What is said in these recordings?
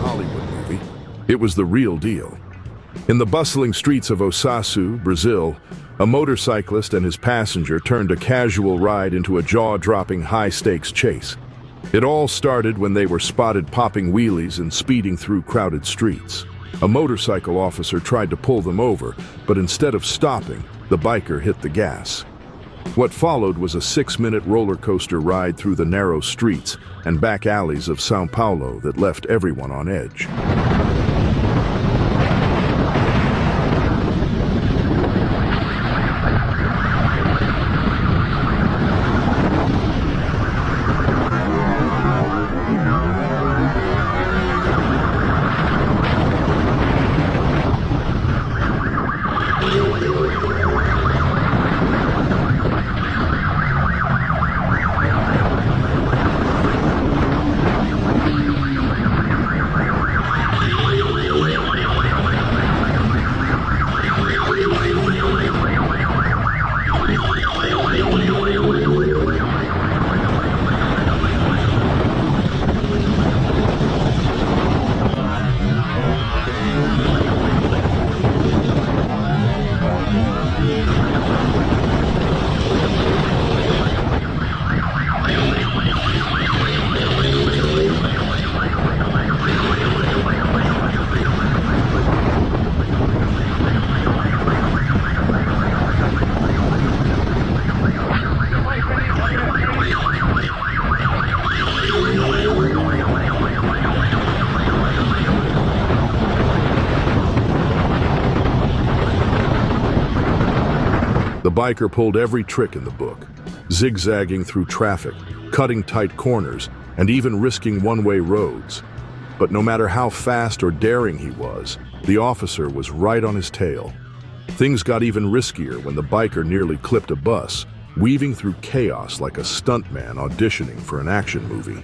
Hollywood movie. It was the real deal. In the bustling streets of Osasco, Brazil, a motorcyclist and his passenger turned a casual ride into a jaw-dropping high-stakes chase. It all started when they were spotted popping wheelies and speeding through crowded streets. A motorcycle officer tried to pull them over, but instead of stopping, the biker hit the gas. What followed was a 6-minute roller coaster ride through the narrow streets and back alleys of São Paulo that left everyone on edge. The biker pulled every trick in the book, zigzagging through traffic, cutting tight corners, and even risking one-way roads. But no matter how fast or daring he was, the officer was right on his tail. Things got even riskier when the biker nearly clipped a bus, weaving through chaos like a stuntman auditioning for an action movie.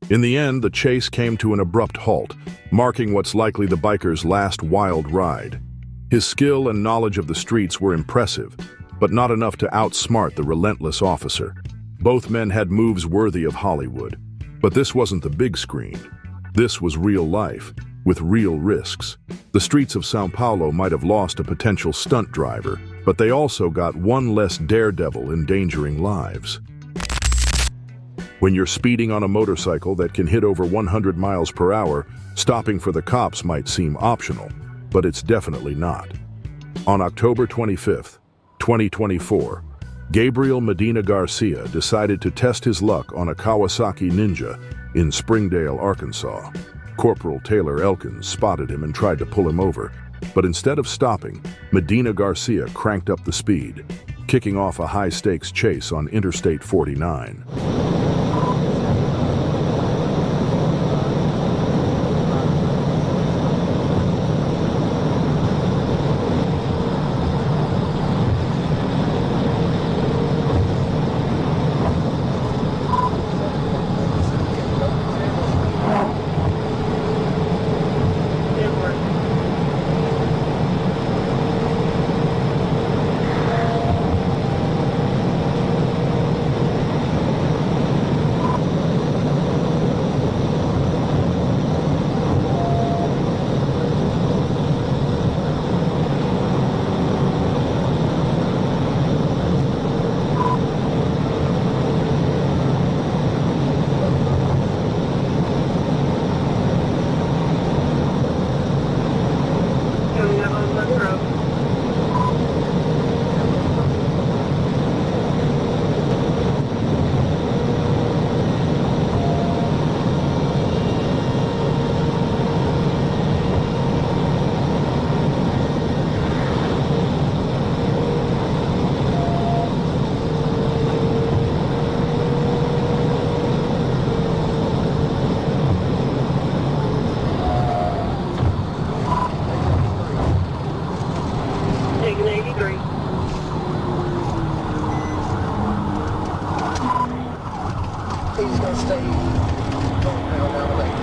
In the end, the chase came to an abrupt halt, marking what's likely the biker's last wild ride. His skill and knowledge of the streets were impressive, but not enough to outsmart the relentless officer. Both men had moves worthy of Hollywood. But this wasn't the big screen. This was real life, with real risks. The streets of São Paulo might have lost a potential stunt driver, but they also got one less daredevil endangering lives. When you're speeding on a motorcycle that can hit over 100 miles per hour, stopping for the cops might seem optional, but it's definitely not. On October 25th, 2024, Gabriel Medina Garcia decided to test his luck on a Kawasaki Ninja in Springdale, Arkansas. Corporal Taylor Elkins spotted him and tried to pull him over, but instead of stopping, Medina Garcia cranked up the speed, kicking off a high-stakes chase on Interstate 49. He's going to stay down the lake.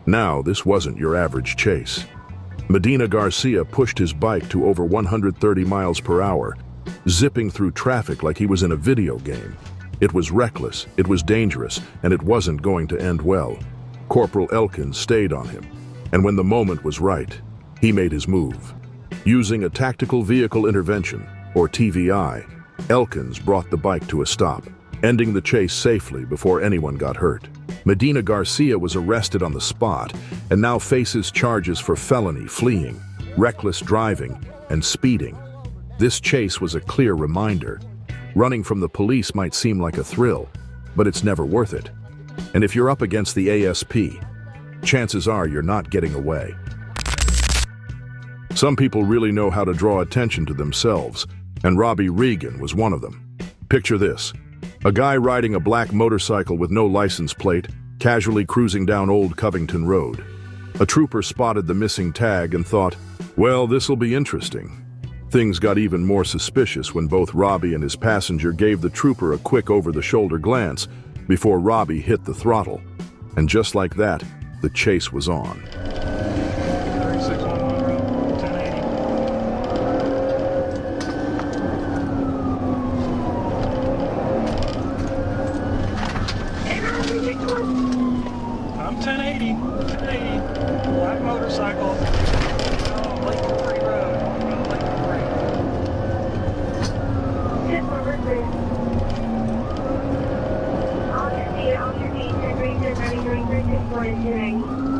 Now, this wasn't your average chase. Medina Garcia pushed his bike to over 130 miles per hour, zipping through traffic like he was in a video game. It was reckless, it was dangerous, and it wasn't going to end well. Corporal Elkins stayed on him, and when the moment was right, he made his move. Using a tactical vehicle intervention, or TVI, Elkins brought the bike to a stop, ending the chase safely before anyone got hurt. Medina Garcia was arrested on the spot and now faces charges for felony, fleeing, reckless driving, and speeding. This chase was a clear reminder. Running from the police might seem like a thrill, but it's never worth it. And if you're up against the ASP, chances are you're not getting away. Some people really know how to draw attention to themselves, and Robbie Regan was one of them. Picture this. A guy riding a black motorcycle with no license plate, casually cruising down Old Covington Road. A trooper spotted the missing tag and thought, well, this'll be interesting. Things got even more suspicious when both Robbie and his passenger gave the trooper a quick over-the-shoulder glance before Robbie hit the throttle. And just like that, the chase was on. I'm 1080, black motorcycle, Lakewood Free Road, Lakewood Free. Get off your feet, turn right, turn right, going 364 and turning.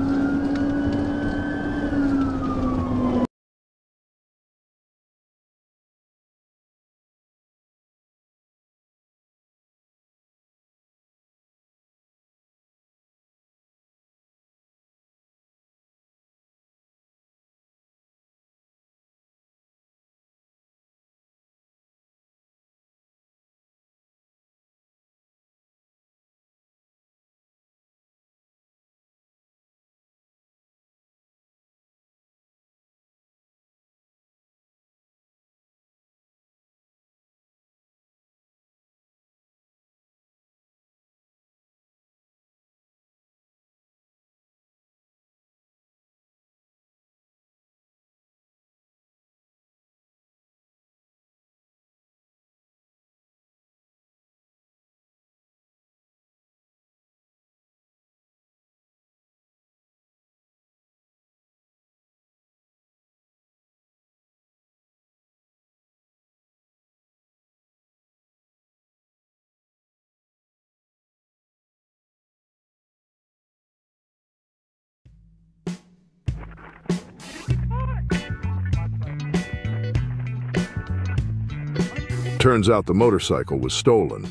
Turns out the motorcycle was stolen.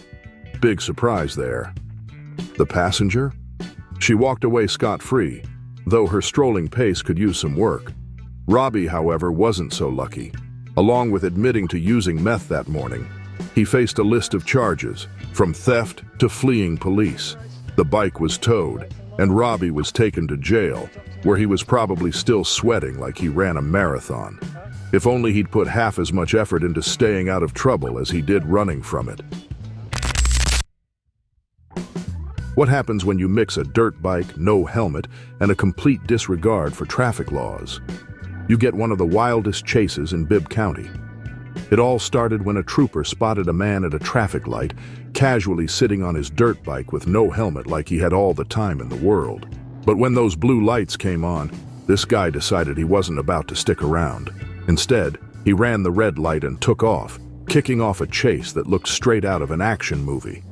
Big surprise there. The passenger? She walked away scot-free, though her strolling pace could use some work. Robbie, however, wasn't so lucky. Along with admitting to using meth that morning, he faced a list of charges, from theft to fleeing police. The bike was towed, and Robbie was taken to jail, where he was probably still sweating like he ran a marathon. If only he'd put half as much effort into staying out of trouble as he did running from it. What happens when you mix a dirt bike, no helmet, and a complete disregard for traffic laws? You get one of the wildest chases in Bibb County. It all started when a trooper spotted a man at a traffic light, casually sitting on his dirt bike with no helmet like he had all the time in the world. But when those blue lights came on, this guy decided he wasn't about to stick around. Instead, he ran the red light and took off, kicking off a chase that looked straight out of an action movie.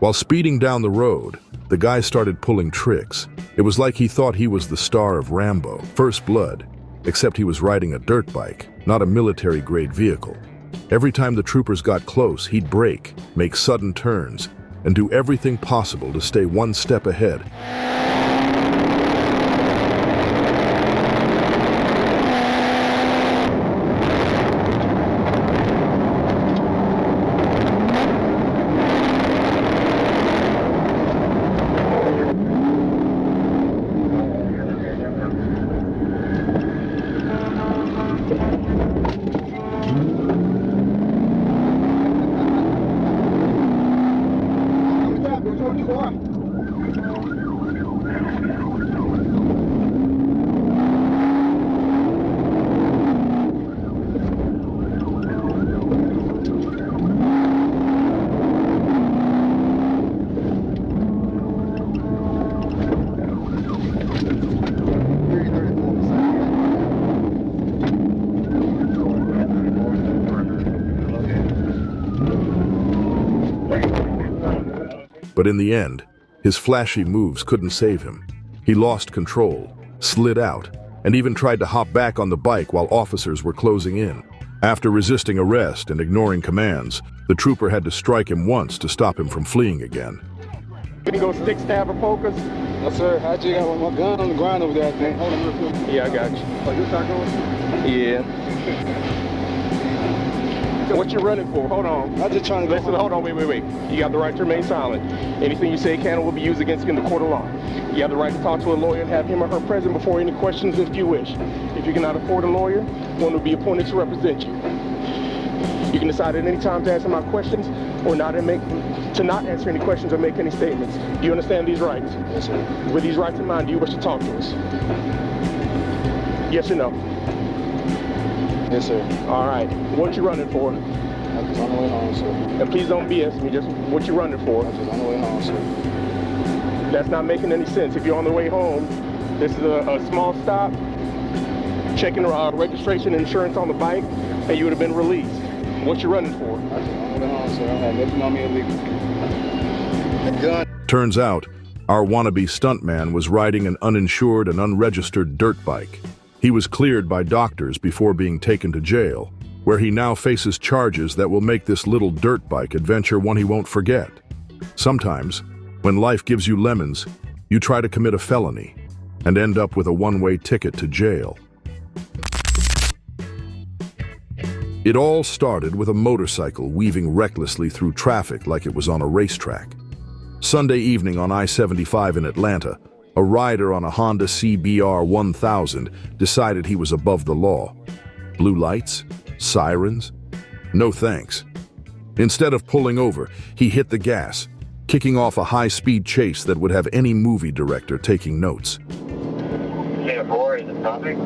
While speeding down the road, the guy started pulling tricks. It was like he thought he was the star of Rambo, First Blood, except he was riding a dirt bike, not a military-grade vehicle. Every time the troopers got close, he'd brake, make sudden turns, and do everything possible to stay one step ahead. But in the end, his flashy moves couldn't save him. He lost control, slid out, and even tried to hop back on the bike while officers were closing in. After resisting arrest and ignoring commands, the trooper had to strike him once to stop him from fleeing again. You can go stick, stab, or poke us? No, sir. I just got my gun on the ground over there, I think. Hold on real quick. Yeah, I got you. Oh, you start going? Yeah. What you running for? Hold on. I'm just trying to go. Listen, hold on, wait. You got the right to remain silent. Anything you say can or will be used against you in the court of law. You have the right to talk to a lawyer and have him or her present before any questions if you wish. If you cannot afford a lawyer, one will be appointed to represent you. You can decide at any time to answer my questions or not answer any questions or make any statements. Do you understand these rights? Yes, sir. With these rights in mind, do you wish to talk to us? Yes or no? Yes, sir. All right. What you running for? I'm just on the way home, sir. And please don't BS me. Just what you running for? I'm just on the way home, sir. That's not making any sense. If you're on the way home, this is a small stop, checking registration and insurance on the bike, and you would have been released. What you running for? I'm just on the way home, sir. I had nothing on me illegal. A gun. Turns out, our wannabe stuntman was riding an uninsured and unregistered dirt bike. He was cleared by doctors before being taken to jail, where he now faces charges that will make this little dirt bike adventure one he won't forget. Sometimes, when life gives you lemons, you try to commit a felony and end up with a one-way ticket to jail. It all started with a motorcycle weaving recklessly through traffic like it was on a racetrack. Sunday evening on I-75 in Atlanta, a rider on a Honda CBR 1000 decided he was above the law. Blue lights? Sirens? No thanks. Instead of pulling over, he hit the gas, kicking off a high-speed chase that would have any movie director taking notes. Yeah, boy, is it topic?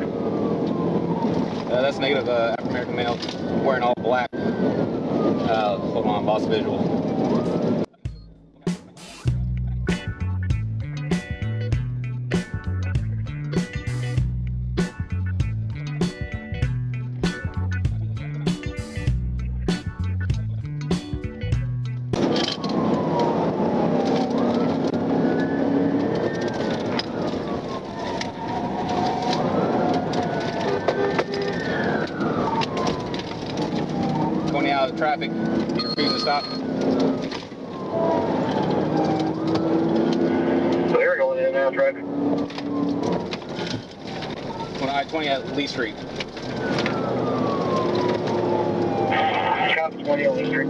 That's negative, African-American male, wearing all black. Hold on, boss visual. Going out of traffic, you're refusing to stop. So they're going in and out of traffic. On I-20 at Lee Street. Cop 20 on the street.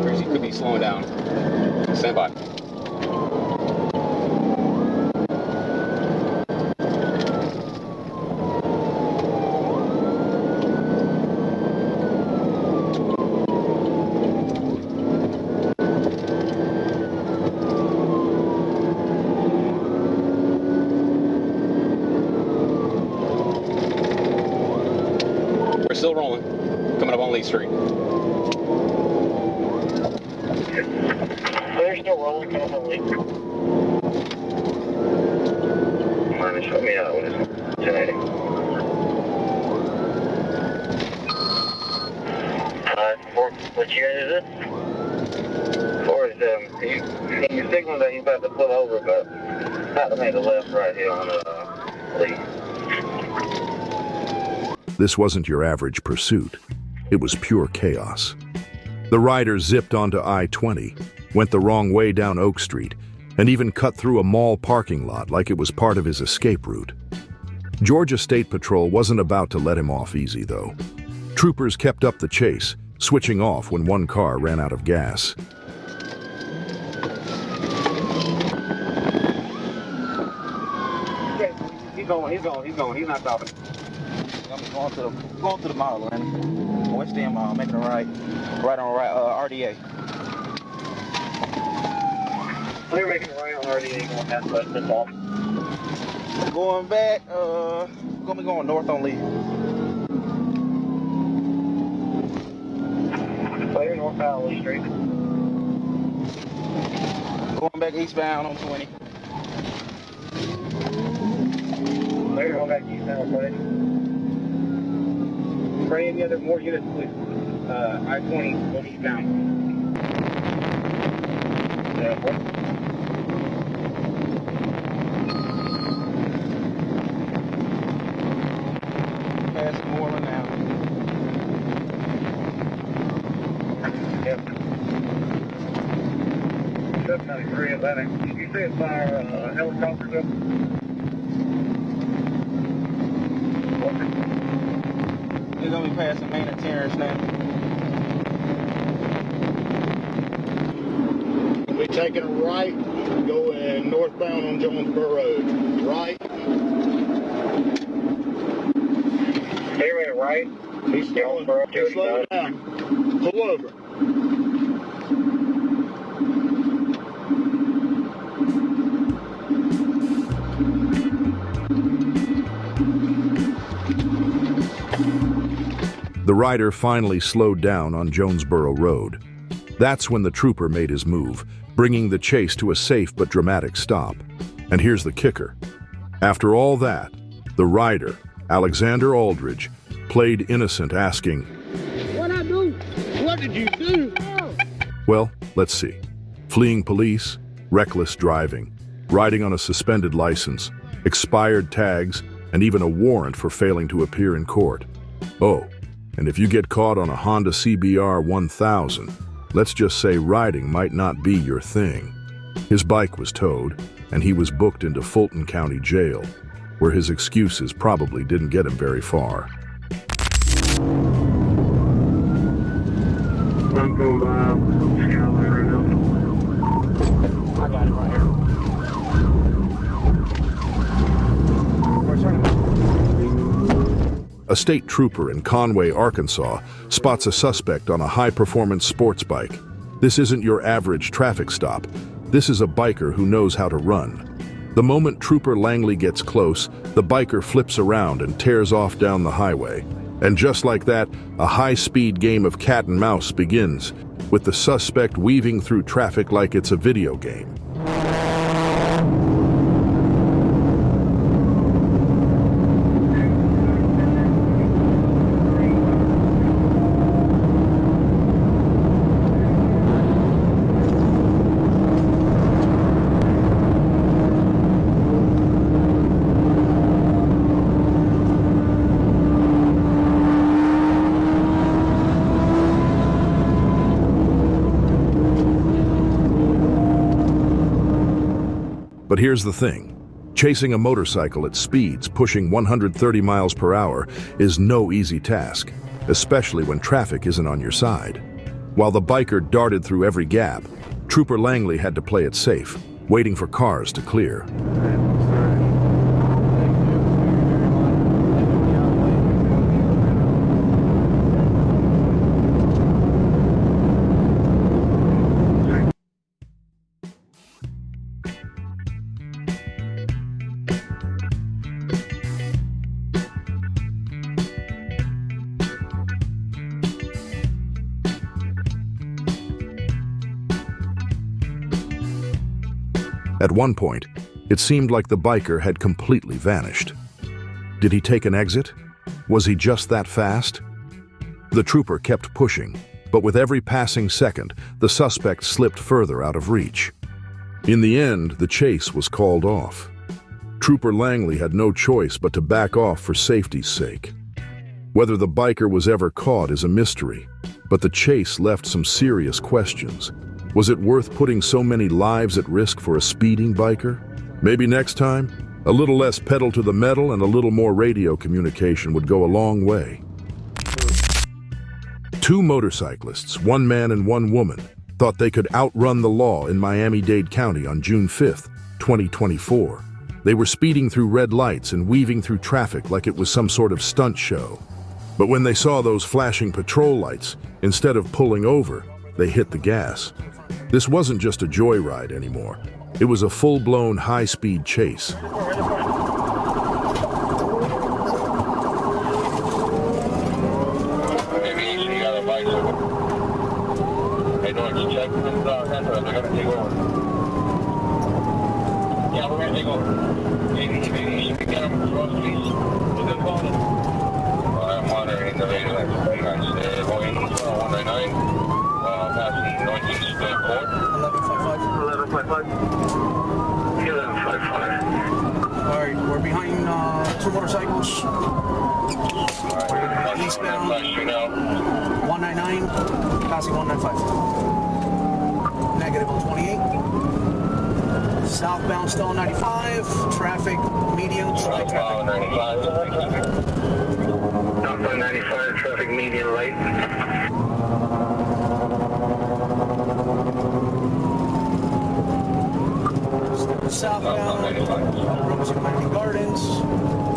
Or you could be slowing down. Stand by. We're still rolling. Coming up on Lee Street. They're still rolling, coming on leak. Minus, let me out. What is it? 1080. What year is it? 47. You signal that he's about to pull over, but about to make a left right here on Lee. This wasn't your average pursuit. It was pure chaos. The rider zipped onto I-20, went the wrong way down Oak Street, and even cut through a mall parking lot like it was part of his escape route. Georgia State Patrol wasn't about to let him off easy, though. Troopers kept up the chase, switching off when one car ran out of gas. He's going. He's not stopping. I'm going to the mall, man. West End Mall, making a right on RDA. They're making a right on RDA, going past West off. Going back, gonna be going north on Lee. Clear northbound Lee Street. Going back eastbound on 20. Clear going back eastbound, buddy. Bring any other more units, please. I-20 going eastbound. Past Moreland now. Yep. 793 Atlantic. Did you say it's by helicopters up? We're gonna be passing Main and Terrace now. We're taking a right, going northbound on Jonesboro Road. Right. Stay right, right. He's slowing down. Pull over. The rider finally slowed down on Jonesboro Road. That's when the trooper made his move, bringing the chase to a safe but dramatic stop. And here's the kicker. After all that, the rider, Alexander Aldridge, played innocent, asking, What I do? What did you do? well, let's see. Fleeing police, reckless driving, riding on a suspended license, expired tags, and even a warrant for failing to appear in court. Oh, and if you get caught on a Honda CBR 1000, let's just say riding might not be your thing. His bike was towed, and he was booked into Fulton County Jail, where his excuses probably didn't get him very far. I'm going by Skyline right now. I got it right here. Where's her? A state trooper in Conway, Arkansas, spots a suspect on a high-performance sports bike. This isn't your average traffic stop. This is a biker who knows how to run. The moment Trooper Langley gets close, the biker flips around and tears off down the highway. And just like that, a high-speed game of cat and mouse begins, with the suspect weaving through traffic like it's a video game. But here's the thing. Chasing a motorcycle at speeds pushing 130 miles per hour is no easy task, especially when traffic isn't on your side. While the biker darted through every gap, Trooper Langley had to play it safe, waiting for cars to clear. At one point, it seemed like the biker had completely vanished. Did he take an exit? Was he just that fast? The trooper kept pushing, but with every passing second, the suspect slipped further out of reach. In the end, the chase was called off. Trooper Langley had no choice but to back off for safety's sake. Whether the biker was ever caught is a mystery, but the chase left some serious questions. Was it worth putting so many lives at risk for a speeding biker? Maybe next time, a little less pedal to the metal and a little more radio communication would go a long way. Two motorcyclists, one man and one woman, thought they could outrun the law in Miami-Dade County on June 5th, 2024. They were speeding through red lights and weaving through traffic like it was some sort of stunt show. But when they saw those flashing patrol lights, instead of pulling over, they hit the gas. This wasn't just a joyride anymore. It was a full-blown high-speed chase. Alright, we're behind two motorcycles. Eastbound 199, passing 195. Negative on 28. Southbound still 95, traffic medium, light traffic. Southbound 95, traffic medium light. Southbound, approaching Miami Gardens,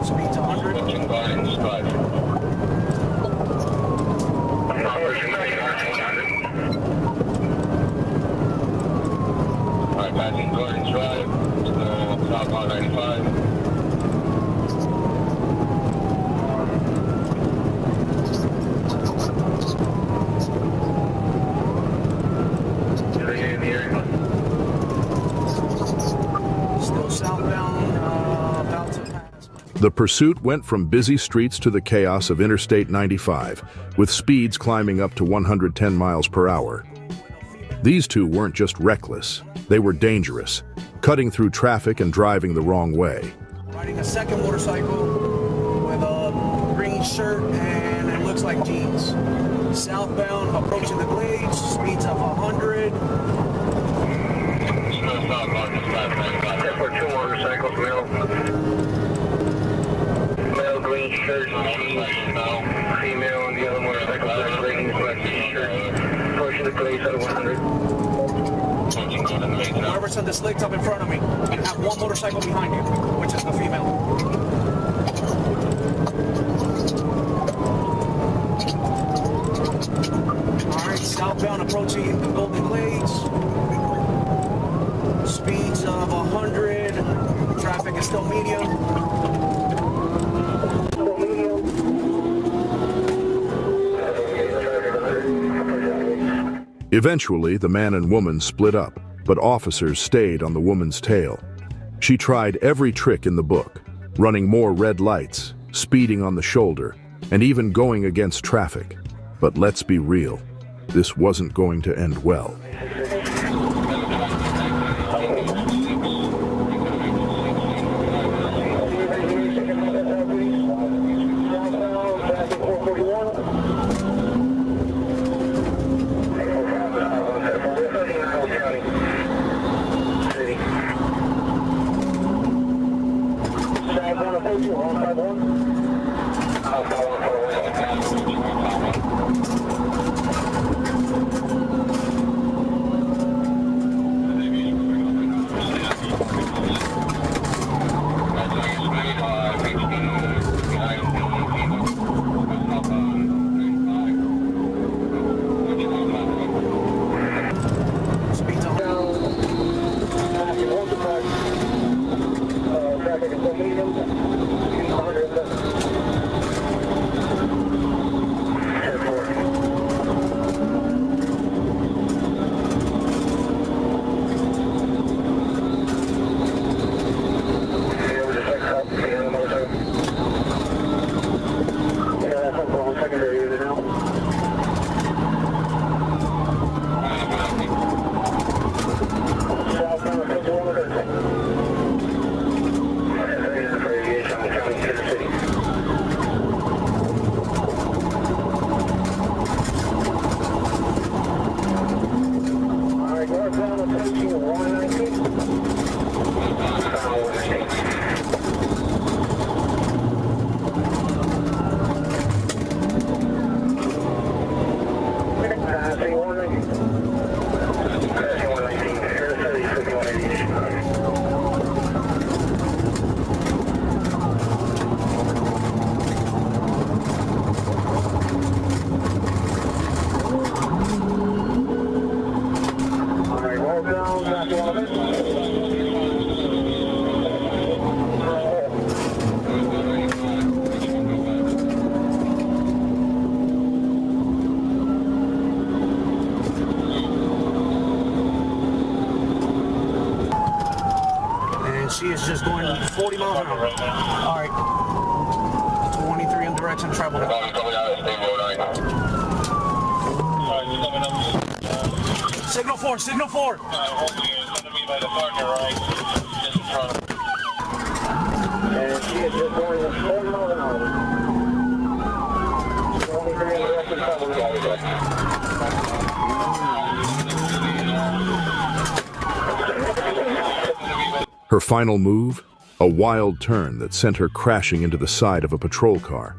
speed to 100. Gardens, drive. Alright, passing Gardens Drive, southbound 95. The pursuit went from busy streets to the chaos of Interstate 95, with speeds climbing up to 110 miles per hour. These two weren't just reckless, they were dangerous, cutting through traffic and driving the wrong way. Riding a second motorcycle with a green shirt and it looks like jeans. Southbound, approaching the Glades, speeds of 100. For two motorcycles, male green shirt and jeans, female on the other motorcycle, black leggings, black t-shirt, approaching the Glades at 100. Whoever's on this lake up in front of me, and have one motorcycle behind you, which is the female. Alright, southbound approaching the Golden Glades. Speeds of 100. Traffic is still medium. Eventually, the man and woman split up, but officers stayed on the woman's tail. She tried every trick in the book, running more red lights, speeding on the shoulder, and even going against traffic. But let's be real, this wasn't going to end well. She is just going 40 miles an hour. All right. 23 in direction travel. Signal 4, signal 4. It's going to be by the partner, right? Just in front of him. And she is just going 40 miles an hour. 23 in direction travel. Her final move? A wild turn that sent her crashing into the side of a patrol car.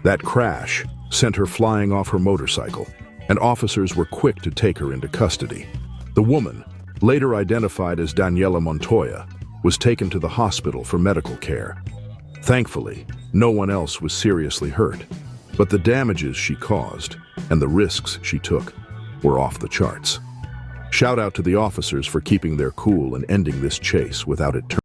That crash sent her flying off her motorcycle, and officers were quick to take her into custody. The woman, later identified as Daniela Montoya, was taken to the hospital for medical care. Thankfully, no one else was seriously hurt, but the damages she caused and the risks she took were off the charts. Shout out to the officers for keeping their cool and ending this chase without it turning.